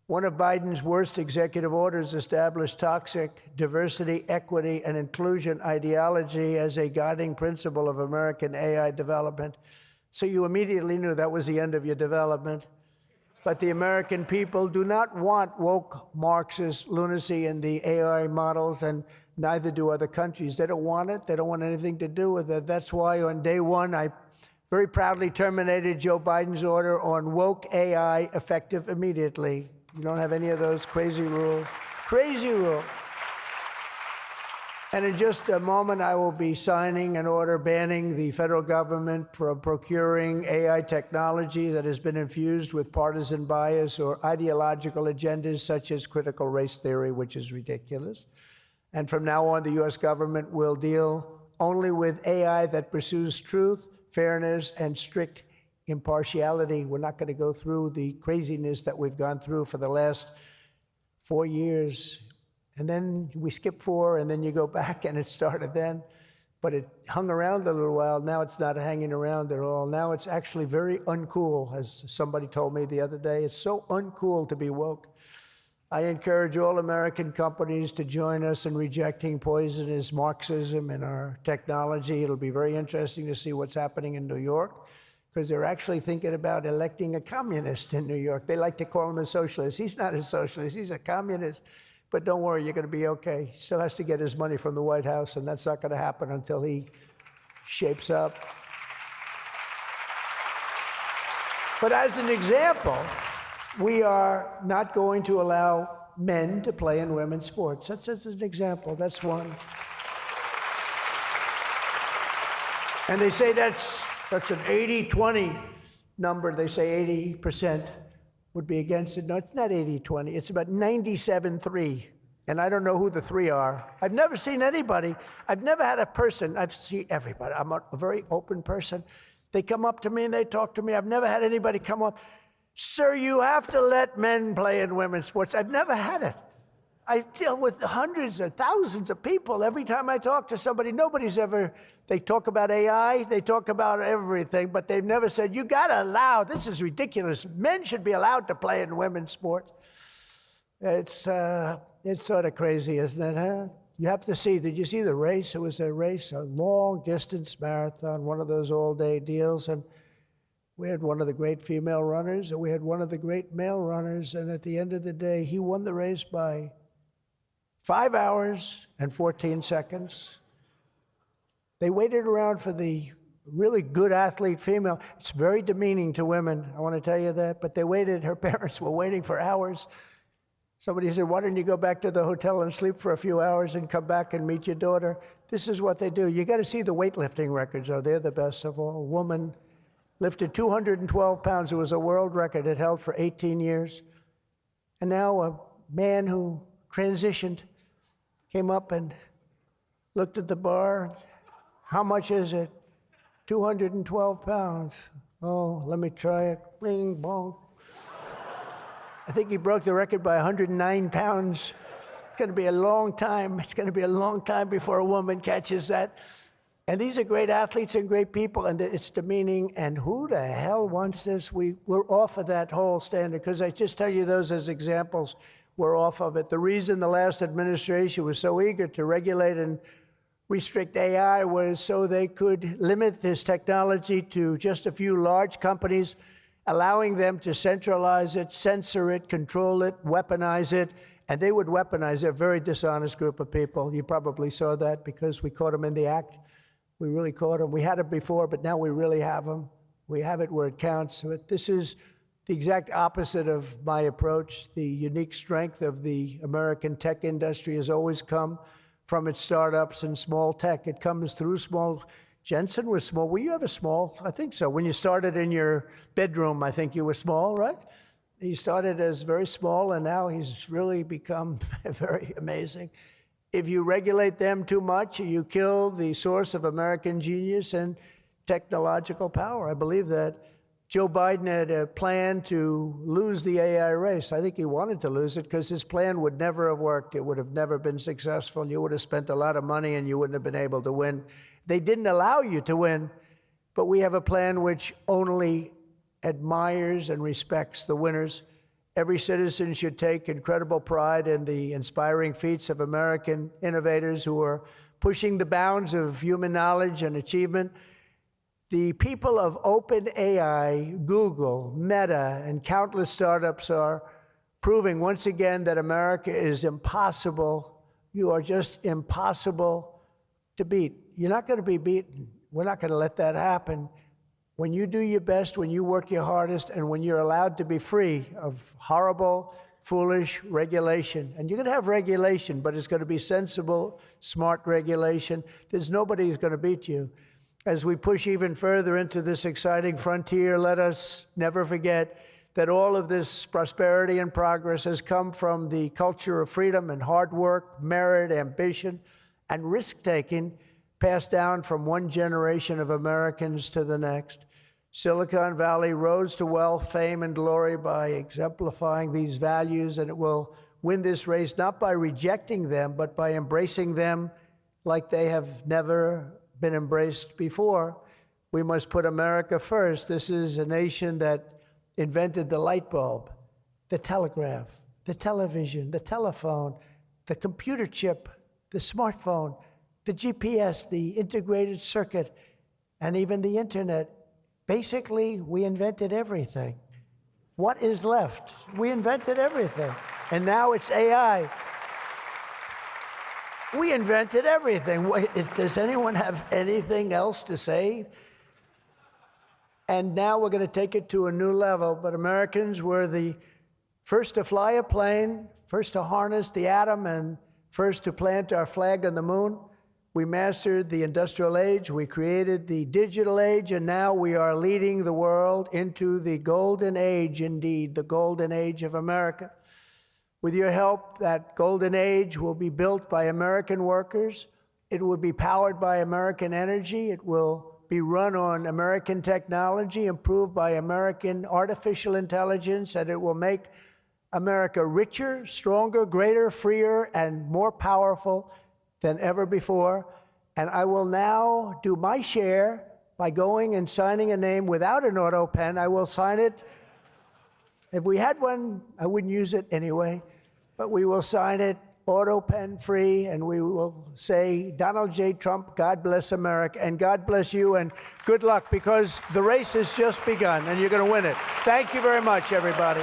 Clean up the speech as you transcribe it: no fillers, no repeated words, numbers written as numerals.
One of Biden's worst executive orders established toxic diversity, equity, and inclusion ideology as a guiding principle of American AI development. So you immediately knew that was the end of your development. But the American people do not want woke Marxist lunacy in the AI models, and neither do other countries. They don't want it. They don't want anything to do with it. That's why on day one, I very proudly terminated Joe Biden's order on woke AI effective immediately. You don't have any of those crazy rules. Crazy rule. And in just a moment, I will be signing an order banning the federal government from procuring AI technology that has been infused with partisan bias or ideological agendas such as critical race theory, which is ridiculous. And from now on, the U.S. government will deal only with AI that pursues truth, fairness, and strict impartiality. We're not going to go through the craziness that we've gone through for the last 4 years. And then we skip 4, and then you go back, and it started then. But it hung around a little while. Now it's not hanging around at all. Now it's actually very uncool, as somebody told me the other day. It's so uncool to be woke. I encourage all American companies to join us in rejecting poisonous Marxism in our technology. It'll be very interesting to see what's happening in New York, because they're actually thinking about electing a communist in New York. They like to call him a socialist. He's not a socialist. He's a communist. But don't worry, you're going to be okay. He still has to get his money from the White House, and that's not going to happen until he shapes up. But as an example, we are not going to allow men to play in women's sports. That's an example. That's one. And they say that's an 80-20 number. They say 80% would be against it. No, it's not 80-20. It's about 97-3. And I don't know who the 3 are. I've never seen anybody. I've never had a person. I've seen everybody. I'm a very open person. They come up to me and they talk to me. I've never had anybody come up, "Sir, you have to let men play in women's sports." I've never had it. I deal with hundreds of thousands of people. Every time I talk to somebody, they talk about AI, they talk about everything, but they've never said, "You gotta allow, this is ridiculous. Men should be allowed to play in women's sports." It's sort of crazy, isn't it, huh? You have to see, did you see the race? It was a race, a long distance marathon, one of those all-day deals, and we had one of the great female runners, and we had one of the great male runners, and at the end of the day, he won the race by 5 hours and 14 seconds. They waited around for the really good athlete female. It's very demeaning to women, I want to tell you that, but they waited, her parents were waiting for hours. Somebody said, "Why don't you go back to the hotel and sleep for a few hours and come back and meet your daughter?" This is what they do. You got to see the weightlifting records, though. They're the best of all. A woman lifted 212 pounds. It was a world record. It held for 18 years. And now a man who transitioned came up and looked at the bar. "How much is it?" 212 pounds. "Oh, let me try it." Bing, bong. I think he broke the record by 109 pounds. It's going to be a long time. It's going to be a long time before a woman catches that. And these are great athletes and great people, and it's demeaning. And who the hell wants this? We're off of that whole standard, because I just tell you those as examples. We're off of it. The reason the last administration was so eager to regulate and restrict AI was so they could limit this technology to just a few large companies, allowing them to centralize it, censor it, control it, weaponize it, and they would weaponize it. A very dishonest group of people. You probably saw that because we caught them in the act. We really caught them. We had it before, but now we really have them. We have it where it counts. But this is the exact opposite of my approach. The unique strength of the American tech industry has always come from its startups and small tech. It comes through small. Jensen was small. Were you ever small? I think so. When you started in your bedroom, I think you were small, right? He started as very small, and now he's really become very amazing. If you regulate them too much, you kill the source of American genius and technological power. I believe that. Joe Biden had a plan to lose the AI race. I think he wanted to lose it because his plan would never have worked. It would have never been successful. You would have spent a lot of money and you wouldn't have been able to win. They didn't allow you to win, but we have a plan which only admires and respects the winners. Every citizen should take incredible pride in the inspiring feats of American innovators who are pushing the bounds of human knowledge and achievement. The people of OpenAI, Google, Meta, and countless startups are proving once again that America is impossible. You are just impossible to beat. You're not going to be beaten. We're not going to let that happen. When you do your best, when you work your hardest, and when you're allowed to be free of horrible, foolish regulation. And you're going to have regulation, but it's going to be sensible, smart regulation. There's nobody who's going to beat you. As we push even further into this exciting frontier, let us never forget that all of this prosperity and progress has come from the culture of freedom and hard work, merit, ambition, and risk-taking passed down from one generation of Americans to the next. Silicon Valley rose to wealth, fame, and glory by exemplifying these values, and it will win this race not by rejecting them, but by embracing them like they have never been embraced before. We must put America first. This is a nation that invented the light bulb, the telegraph, the television, the telephone, the computer chip, the smartphone, the GPS, the integrated circuit, and even the internet. Basically, we invented everything. What is left? We invented everything. And now it's AI. We invented everything. Does anyone have anything else to say? And now we're going to take it to a new level. But Americans were the first to fly a plane, first to harness the atom, and first to plant our flag on the moon. We mastered the industrial age, we created the digital age, and now we are leading the world into the golden age, indeed, the golden age of America. With your help, that golden age will be built by American workers. It will be powered by American energy. It will be run on American technology, improved by American artificial intelligence, and it will make America richer, stronger, greater, freer, and more powerful than ever before. And I will now do my share by going and signing a name without an auto pen. I will sign it. If we had one, I wouldn't use it anyway, but we will sign it auto pen free, and we will say, Donald J. Trump, God bless America, and God bless you, and good luck, because the race has just begun, and you're going to win it. Thank you very much, everybody.